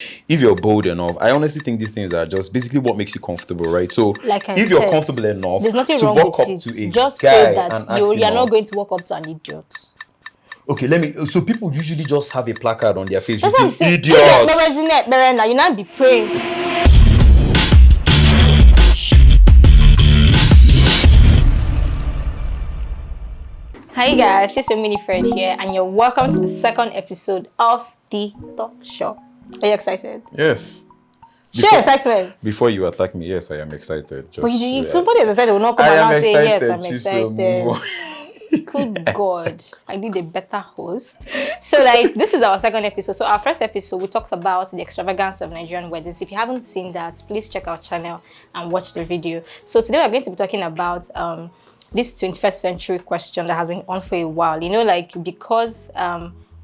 if you're bold enough, I honestly think these things are just basically what makes you comfortable, right? So Like I if you're said, comfortable enough there's nothing to wrong walk with up to it. a Just guy pray that and ask him you're not out. going to walk up to an idiot. Okay, so people usually just have a placard on their face. That's what I'm saying. Idiot. You not be praying. Hi guys, just a mini Fred here, and you're welcome to the second episode of the Talk Show. Are you excited? Yes. Share excitement. Before you attack me, yes, I am excited. But somebody is excited will not come and now say, yes, I'm excited. Good God, I need a better host. So this is our second episode. So our first episode, we talked about the extravagance of Nigerian weddings. If you haven't seen that, please check our channel and watch the video. So today we're going to be talking about this 21st century question that has been on for a while. Because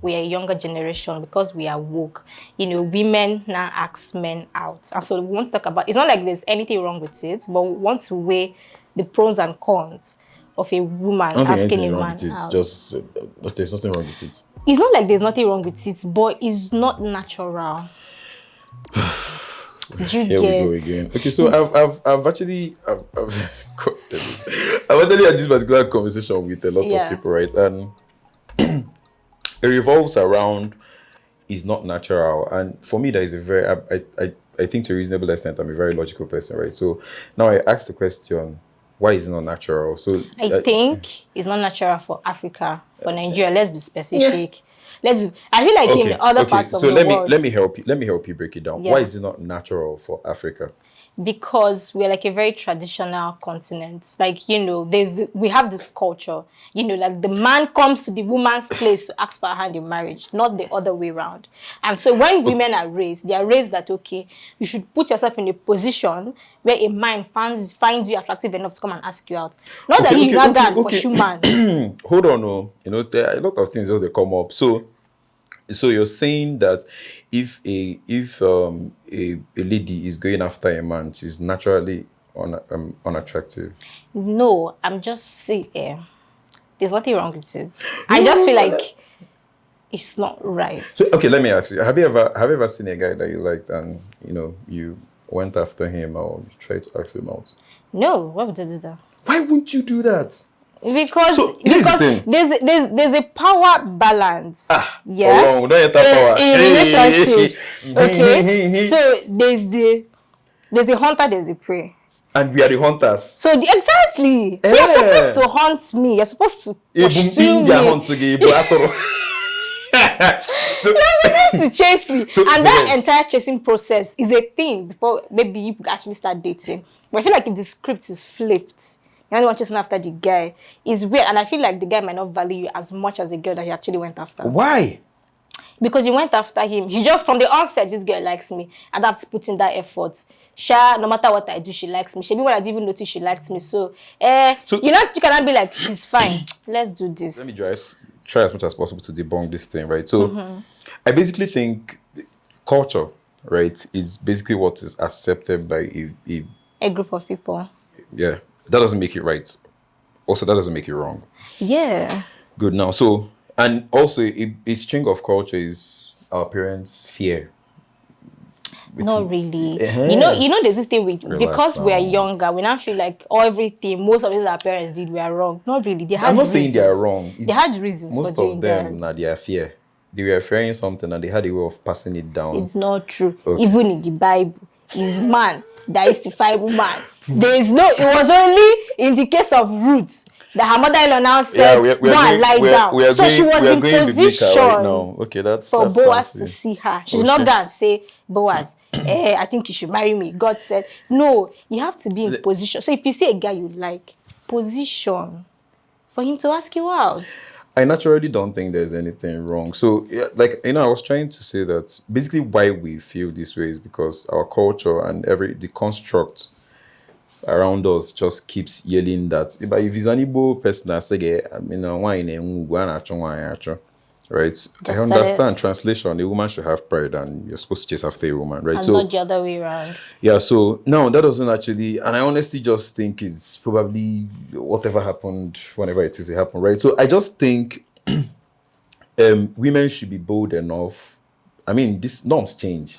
we are a younger generation, because we are woke, women now ask men out. And so we want to talk about, it's not like there's anything wrong with it, but we want to weigh the pros and cons of a woman asking a man out. There's nothing wrong with it. It's not like there's nothing wrong with it, but it's not natural. Here we go again. Okay, so I've actually had this particular conversation with a lot of people, right? And it revolves around is not natural. And for me, that is a very I think to a reasonable extent, I'm a very logical person, right? So now I ask the question, why is it not natural? So I think it's not natural for Africa, for Nigeria. Let's be specific. I feel like in other parts of the world. Let me help you break it down. Why is it not natural for Africa? Because we're like a very traditional continent. We have this culture. Like the man comes to the woman's place to ask for her hand in marriage, not the other way around. And so when women are raised, they are raised that, okay, you should put yourself in a position where a man finds you attractive enough to come and ask you out. Not that you not go and pursue man. Hold on, there are a lot of things that come up. So you're saying that if a lady is going after a man, she's naturally unattractive? No, I'm just saying there's nothing wrong with it. I just feel like it's not right. So, okay, let me ask you: Have you ever seen a guy that you liked and you went after him or you tried to ask him out? No, why would I do that? Why wouldn't you do that? Because there's a power balance. Don't enter power in relationships. Okay, so there's the hunter, there's the prey, and we are the hunters. So exactly. So you're supposed to hunt me. You're supposed to pursue me. You're supposed to chase me, and that entire chasing process is a thing before maybe you actually start dating. But I feel like if the script is flipped, you're not chasing after the guy, is weird, and I feel like the guy might not value you as much as the girl that he actually went after. Why? Because you went after him. He just from the onset, this girl likes me. I don't have to put in that effort. No matter what I do, she likes me. Maybe when I didn't even notice she liked me. So you cannot be like, she's fine. Let's do this. Let me try as much as possible to debunk this thing, right? So I basically think culture, right, is basically what is accepted by a group of people. Yeah. That doesn't make it right. Also, that doesn't make it wrong. Yeah. Good now. So, and also, a string of culture is our parents' fear. Not really. There's this thing because we are younger, we now feel like everything, most of it our parents did were wrong. Not really. They had I'm not reasons. saying they are wrong. They had reasons for doing that. Most of them, their fear. They were fearing something and they had a way of passing it down. It's not true. Okay. Even in the Bible, it's man that is to find woman. It was only in the case of Ruth that her mother-in-law now said, go and lie down. So she was in position right okay, that's Boaz to see her. She did not go and say, Boaz, I think you should marry me. God said, no, you have to be in position. So if you see a guy you like, position for him to ask you out. I naturally don't think there's anything wrong. So, I was trying to say that basically why we feel this way is because our culture and the construct around us just keeps yelling that if it's an Igbo person that say, right? I understand translation. A woman should have pride, and you're supposed to chase after a woman, right? And not the other way around. Yeah. So no, that doesn't actually. And I honestly just think it's probably whatever happened, whenever it is, it happened, right? So I just think women should be bold enough. I mean, these norms change.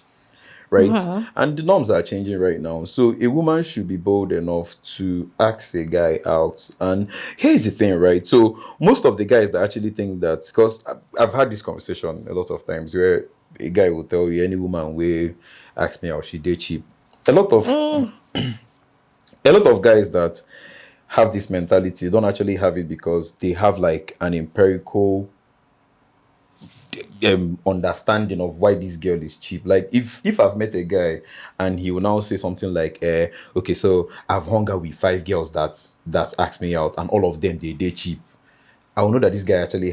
right? And the norms are changing right now. So a woman should be bold enough to ask a guy out. And here's the thing, right? So most of the guys that actually think that, because I've had this conversation a lot of times where a guy will tell you, any woman will ask me out, she did cheap. A lot of guys that have this mentality don't actually have it because they have like an empirical understanding of why this girl is cheap. Like if I've met a guy and he will now say something like, okay, so I've hung out with 5 girls that's asked me out and all of them they cheap, I will know that this guy actually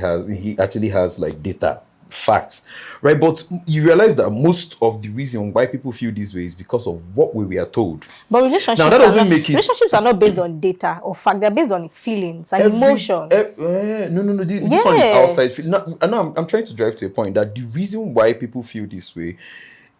has like data, facts, right? But you realize that most of the reason why people feel this way is because of what we were told. But relationships are not based on data or fact. They're based on feelings and emotions. No. This one is outside. No, I'm trying to drive to a point that the reason why people feel this way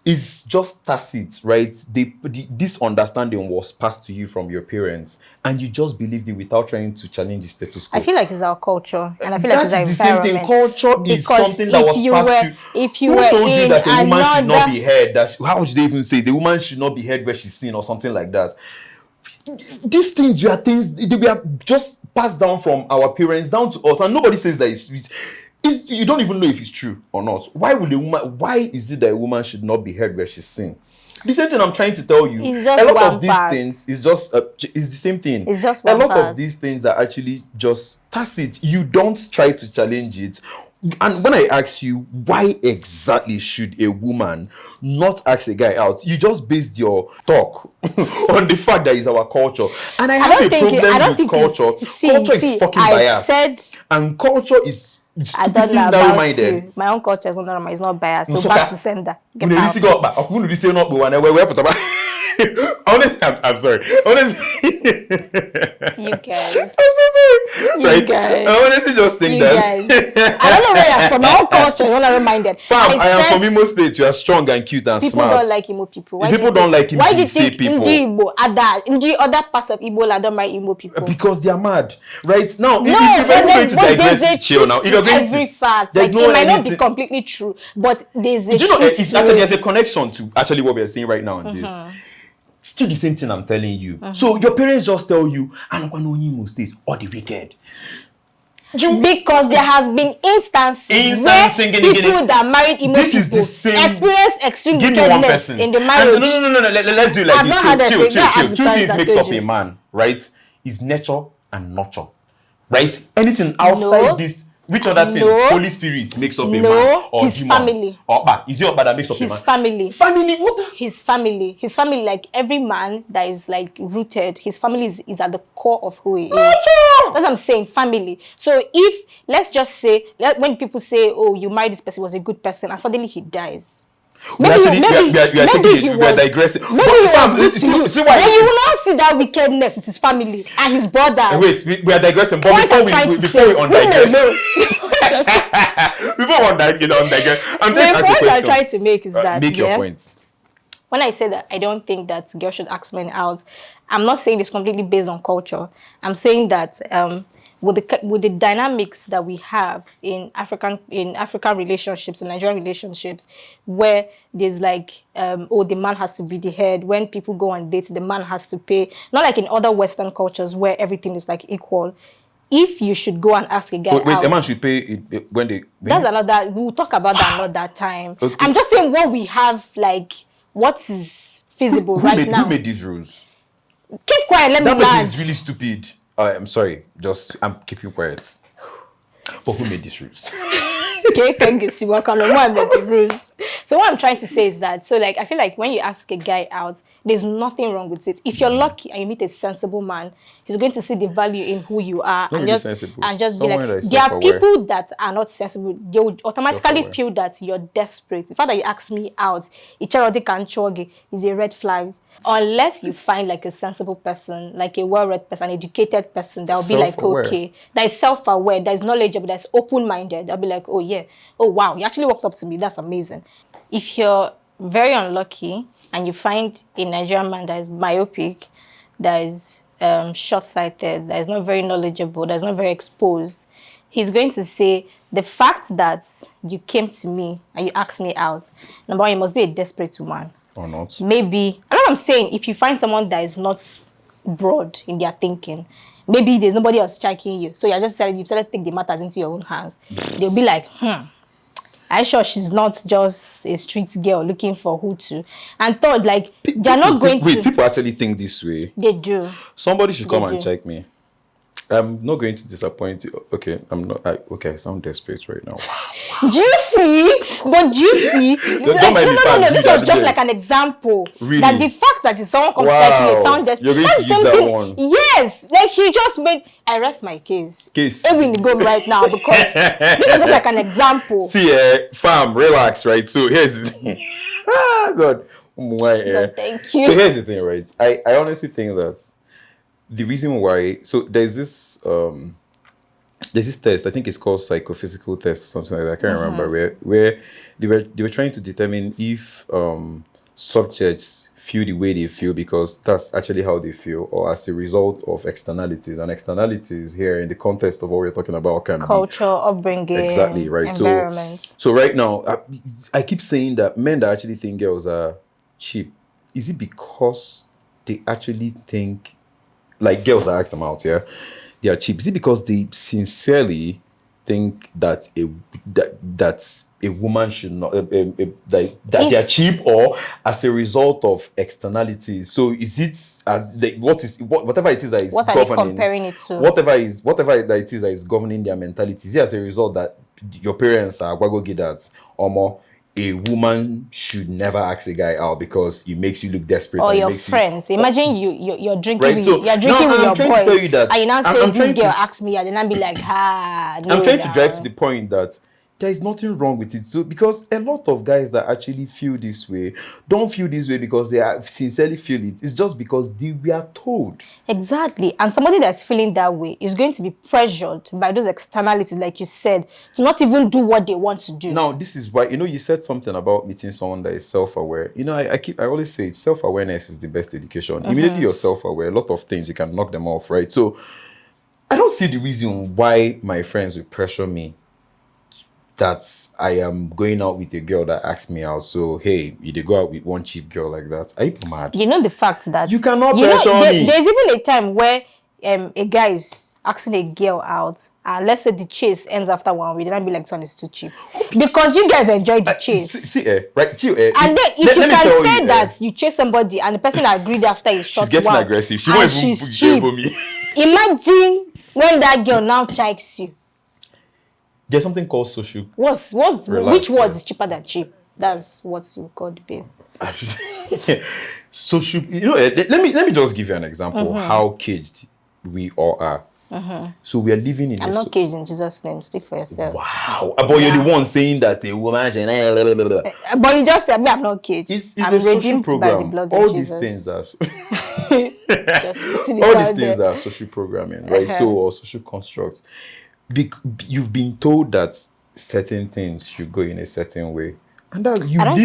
is just tacit, right? This understanding was passed to you from your parents, and you just believed it without trying to challenge the status quo. I feel like it's our culture, and I feel like it's our the same thing. Culture is something that was passed to. If you Who were told you that a woman should not another- be heard? How should they even say the woman should not be heard where she's seen or something like that? These things were just passed down from our parents down to us, and nobody says that you don't even know if it's true or not. Why is it that a woman should not be heard where she's seen? The same thing I'm trying to tell you. It's just a lot one of these part. things is just it's the same thing. It's just a one lot part. of these things are actually just tacit. You don't try to challenge it. And when I ask you, why exactly should a woman not ask a guy out? You just based your talk on the fact that it's our culture. And I have a problem with culture. Culture is fucking biased. And culture is I don't know about you. My own culture is not biased. So back to sender. Get out. Honestly, I'm sorry. Honestly, you guys. I'm so sorry. You right? guys. I honestly just think that. I don't know where you're from. My own culture is not reminded. Fam, I am from Imo State. You are strong and cute and people smart. People don't like Imo people. Why don't like Imo people? Why do you think Igbo, other parts of Igbo don't like Imo people? Because they are mad, right? Now, no, if you're going to digress, chill now. If you're going every fact, like, it might not be completely true, but there's a truth. There's a connection to actually what we are saying right now on this. Still the same thing I'm telling you. So your parents just tell you, and Imo State or the wicked. Because there has been instances where people that married Imo people experience extreme wickedness in the marriage. No. Let's do it like this. Chill. Two things makes up a man, right? Is nature and nurture, right? Anything outside this. Which other thing? Holy Spirit makes up a man, or his demon, family. Or is it that makes up a man? His family. Family. What? His family. Like every man that is like rooted, his family is at the core of who he is. That's what I'm saying. Family. So if let's just say when people say, "Oh, you married this person, was a good person," and suddenly he dies. Maybe he was digressing. Maybe he was good to you. Then you will not see that wickedness with his family and his brothers. Wait, we are digressing. But before we undigress, the point I'm trying to make is that make your point. When I say that I don't think that girls should ask men out, I'm not saying it's completely based on culture. I'm saying that with the dynamics that we have in African relationships, in Nigerian relationships, where there's like, the man has to be the head. When people go on dates, the man has to pay. Not like in other Western cultures where everything is like equal. If you should go and ask a guy out, a man should pay when they... That's another... We'll talk about that another time. Okay. I'm just saying what we have, like, what is feasible right now. Who made these rules? Keep quiet, let me land. That is really stupid. I'm sorry. I'm keeping quiet. But who made these rules? Okay, thank you. See what kind of one made the rules. So what I'm trying to say is that, so like, I feel like when you ask a guy out, there's nothing wrong with it. If you're lucky and you meet a sensible man, he's going to see the value in who you are and just be like, there are people that are not sensible. They would automatically feel that you're desperate. The fact that you ask me out, is a red flag. Unless you find like a sensible person, like a well-read person, an educated person, that'll be like, okay, that is self-aware, that is knowledgeable, that's open-minded. They'll be like, oh yeah, oh wow, you actually walked up to me, that's amazing. If you're very unlucky and you find a Nigerian man that is myopic, that is short-sighted, that is not very knowledgeable, that is not very exposed, he's going to say, the fact that you came to me and you asked me out, number one, you must be a desperate woman. Or not. Maybe, I know what I'm saying, if you find someone that is not broad in their thinking, maybe there's nobody else checking you. So you've decided to take the matters into your own hands. They'll be like, I'm sure she's not just a street girl looking for who to. And third, like, they're not going to... Wait, people actually think this way? They do. Somebody should come and check me. I'm not going to disappoint you. Okay, I'm not. Okay, I sound desperate right now. Wow. Do you see? But do you see? Don't mind me, No. This was just like an example. Really? That the fact that someone comes checking you sound desperate. You're going to use that one. Yes. Like he just made. I rest my case. Even go right now because this is just like an example. See, fam, relax, right? So here's the thing. God. God, thank you. So here's the thing, right? I honestly think that the reason why, so there's this test, I think it's called psychophysical test or something like that, I can't remember, where they were trying to determine if subjects feel the way they feel because that's actually how they feel, or as a result of externalities. And externalities here in the context of what we're talking about can culture, upbringing, exactly, right? Environment. So right now, I keep saying that men that actually think girls are cheap, is it because they actually think, like girls that ask them out, yeah, they are cheap? Is it because they sincerely think that a woman should not that they are cheap, or as a result of externalities? So is it as whatever it is that is what are governing, they comparing it to? Whatever that it is that is governing their mentality? Is it as a result that your parents are gwago gidat, or more? A woman should never ask a guy out because it makes you look desperate. Or your friends. Imagine you're drinking with your boys. And you now say this girl asked me, and then I'll be like, no. I'm trying to drive to the point that there is nothing wrong with it. So because a lot of guys that actually feel this way don't feel this way because they sincerely feel it. It's just because they were told. Exactly. And somebody that's feeling that way is going to be pressured by those externalities, like you said, to not even do what they want to do. Now, this is why, you said something about meeting someone that is self-aware. I always say self-awareness is the best education. Immediately you're self-aware, a lot of things, you can knock them off, right? So I don't see the reason why my friends would pressure me that I am going out with a girl that asks me out. So, hey, you go out with one cheap girl like that. Are you mad? You know the fact that... You cannot pressure me. There's even a time where a guy is asking a girl out, and let's say the chase ends after 1 week, then I'll be like, this one is too cheap. Because you guys enjoy the chase. Right? And then if you can say that you chase somebody and the person agreed after a short she's getting aggressive. She won't even cheap. Me. Imagine when that girl now checks you. There's something called social. Which word is cheaper than cheap? That's what you call the babe. Social. Let me just give you an example how caged we all are. So we are living in. I'm not caged in Jesus' name. Speak for yourself. Wow. But you're the one saying that a woman. But you just said me. I'm not caged. I'm redeemed by the blood of Jesus. All these things are. Just putting it all out these things there. are social programming, right? So or social constructs. You've been told that certain things should go in a certain way, and that I don't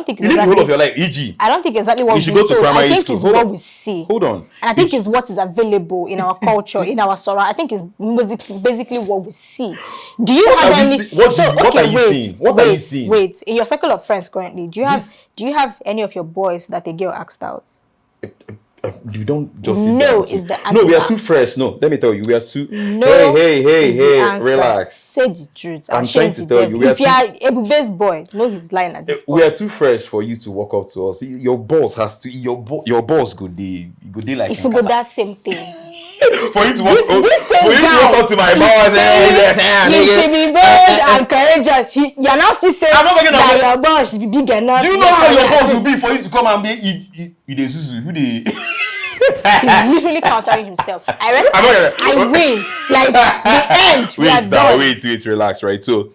think it's exactly the whole of your life. E.g., I don't think exactly what you should go to primary school. I think it's what we see. Hold on, and I think it's what is available in our culture, in our surround. I think it's basically what we see. Do you have any? What are you seeing? What are you seeing? Wait, in your circle of friends currently, do you have any of your boys that a girl asked out? You don't just no is the answer. No, we are too fresh. No, let me tell you, we are too. No, hey, relax. Say the truth. I'm trying to tell you. If you are a best boy, know his line at this point. We are too fresh for you to walk up to us. Your boss has to. Your boss go day like. If you go that same thing. For you to walk up to my boss and you should be bold and courageous. You're now still saying that your boss should be big enough. Do you know how your boss will be for you to come and be He's usually countering himself. I win. Like the end. Wait, relax, right? So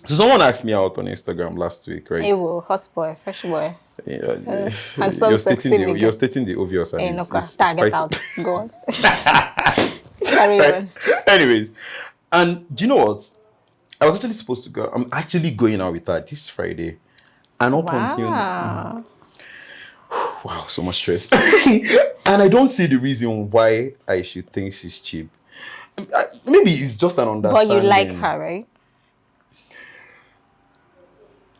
someone asked me out on Instagram last week, right? Hey, hot boy, fresh boy. Yeah, you're stating the obvious. Hey, get out. Go on. Carry on. Anyways, and do you know what? I was actually supposed to go. I'm actually going out with her this Friday, and up until wow, so much stress. And I don't see the reason why I should think she's cheap. Maybe it's just an understanding. But you like her, right?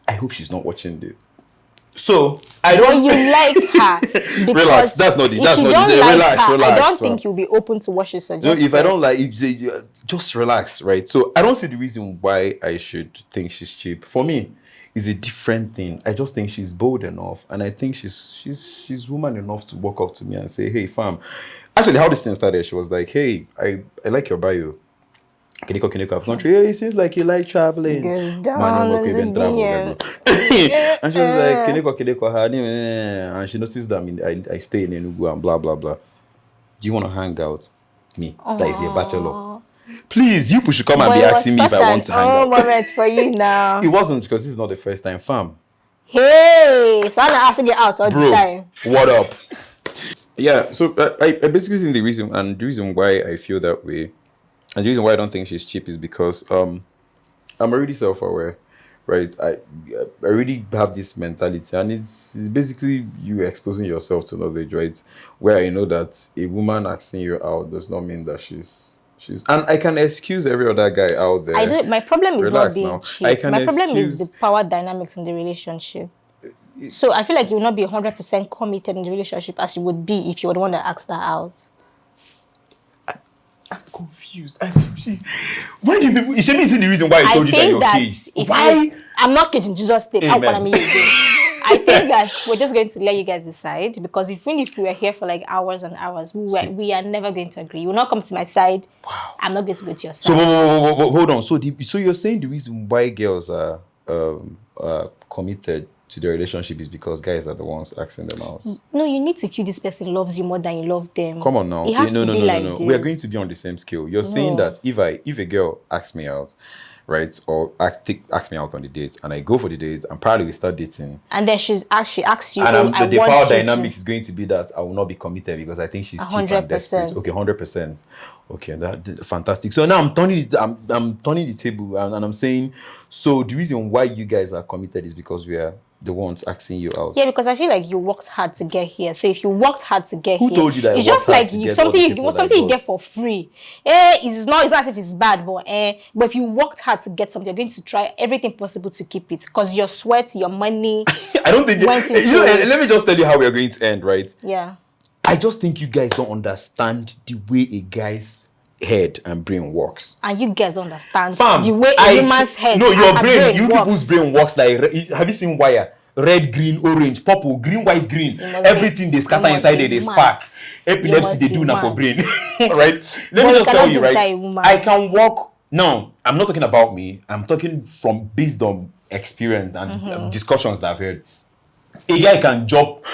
I hope she's not watching this. So I don't. But you like her because relax. That's not the. That's if you not don't the. like Relax. her, Relax. I don't think you'll be open to what she suggests. If I don't like, just relax, right? So I don't see the reason why I should think she's cheap. For me, it's a different thing. I just think she's bold enough, and I think she's woman enough to walk up to me and say, "Hey, fam." Actually, how this thing started, she was like, "Hey, I like your bio. Kiniko, I've gone through. Yeah, it seems like you like traveling. Goes Man, down you in even the travel, DM. bro." And she was like, Kiniko, her name, and she noticed that I stay in Enugu and blah blah blah. Do you want to hang out? Me, that is a bachelor. Please, you should come and be asking me if I want to hang out. Moment for you now. It wasn't, because this is not the first time, fam. Hey, so I'm asking you out all the time. What up? Yeah, so I basically think the reason why I feel that way, and the reason why I don't think she's cheap, is because I'm already self-aware, right? I already have this mentality, and it's basically you exposing yourself to knowledge, right? Where I know that a woman asking you out does not mean that she's, and I can excuse every other guy out there. I don't. My problem is Relax not being now. cheap. My problem is the power dynamics in the relationship. So I feel like you will not be 100% committed in the relationship as you would be if you would want to ask that out. I'm confused. Why do people? Is she the reason why I told you that you're caged? Why? I'm not caged in Jesus' name. How can I mean I think that we're just going to let you guys decide, because even if we were here for like hours and hours, we are never going to agree. You will not come to my side. Wow. I'm not going to go to your side. So hold on. So you're saying the reason why girls are committed to the relationship is because guys are the ones asking them out? No, you need to feel this person loves you more than you love them. Come on now. It has to be like this. We are going to be on the same scale. You're saying that if a girl asks me out, right, or asks me out on the date, and I go for the date, and probably we start dating, and then she asks you, and the power dynamics is going to be that I will not be committed because I think she's cheap and desperate. Okay, 100%. Okay, that's fantastic. So now I'm turning the table, and I'm saying, so the reason why you guys are committed is because we are the ones asking you out. Yeah, because I feel like you worked hard to get here. So if you worked hard to get here, who told you that? It's just like something you get for free. It's not as if it's bad, but if you worked hard to get something, you're going to try everything possible to keep it, because your sweat, your money. I don't think let me just tell you how we are going to end, right? Yeah. I just think you guys don't understand the way a guy's head and brain works. And you guys don't understand the way a woman's head. No, your brain, you people's brain works like. Have you seen wire? Red, green, orange, purple, green, white, green. Everything they scatter inside there, they sparks. Epilepsy they do now for brain. Right? Let me just tell you, right? I can walk. No, I'm not talking about me. I'm talking from based on experience and discussions that I've heard. A guy can jump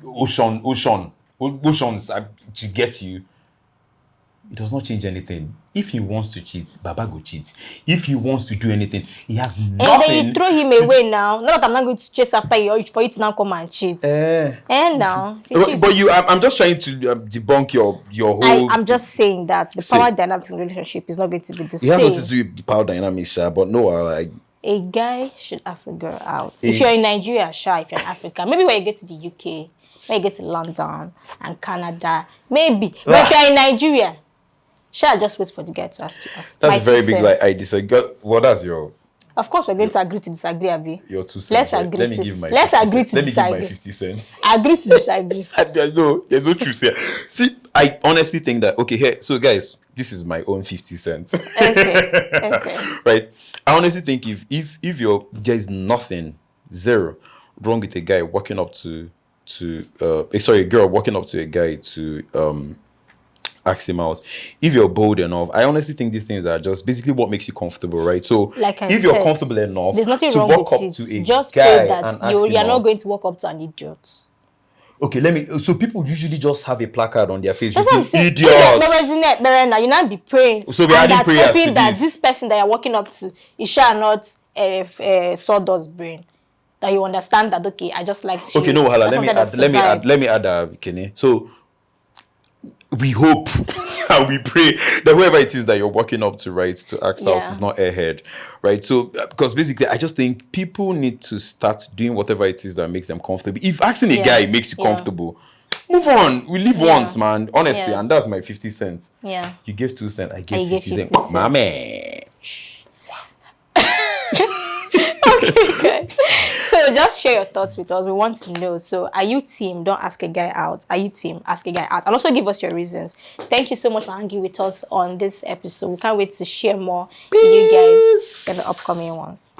oceans to get you. It does not change anything. If he wants to cheat, Baba go cheat. If he wants to do anything, he has nothing. And then you throw him away now. Not that I'm not going to chase after you for you to now come and cheat. And now. But I'm just trying to debunk your whole. I'm just saying that the power dynamics in the relationship is not going to be the same. It has nothing to do with the power dynamics, but no, a guy should ask a girl out. If you're in Nigeria, if you're in Africa, maybe when you get to the UK, when you get to London and Canada, maybe. But if you're in Nigeria, I'll just wait for the guy to ask you out. That's a very big lie. I disagree. What that's your? Of course, we're going to agree to disagree, Abi. Your 2 cents. Let's agree Let to. me give my let's 50 agree to cents. disagree. Let me give my 50 cents. Agree to disagree. There's no truth here. See, I honestly think that here. So, guys, this is my own 50 cents. Okay. Right. I honestly think if there's nothing, zero, wrong with a guy walking up to a girl walking up to a guy to ask him out. If you're bold enough, I honestly think these things are just basically what makes you comfortable, right? So if you're comfortable enough to walk up to a just guy that and you're not going to walk up to an idiot. Okay, so people usually just have a placard on their face. That's what I'm saying. Idiots. You not be praying. So we're adding prayers hoping to that this. This person that you're walking up to is not sawdust brain. That you understand that, okay, I just like you. Okay, no, hala, let me add Kenny. So we hope and we pray that whoever it is that you're walking up to, right, to ask out is not airhead, right? So because basically I just think people need to start doing whatever it is that makes them comfortable. If asking a guy makes you comfortable, move on. We live once, man, honestly, and that's my 50 cents. Yeah, you give 2 cents, I give 50 cents. Mama. Okay, guys. So So just share your thoughts with us. We want to know. So are you team don't ask a guy out? Are you team ask a guy out? And also give us your reasons. Thank you so much for hanging with us on this episode. We can't wait to share more with you guys in the upcoming ones.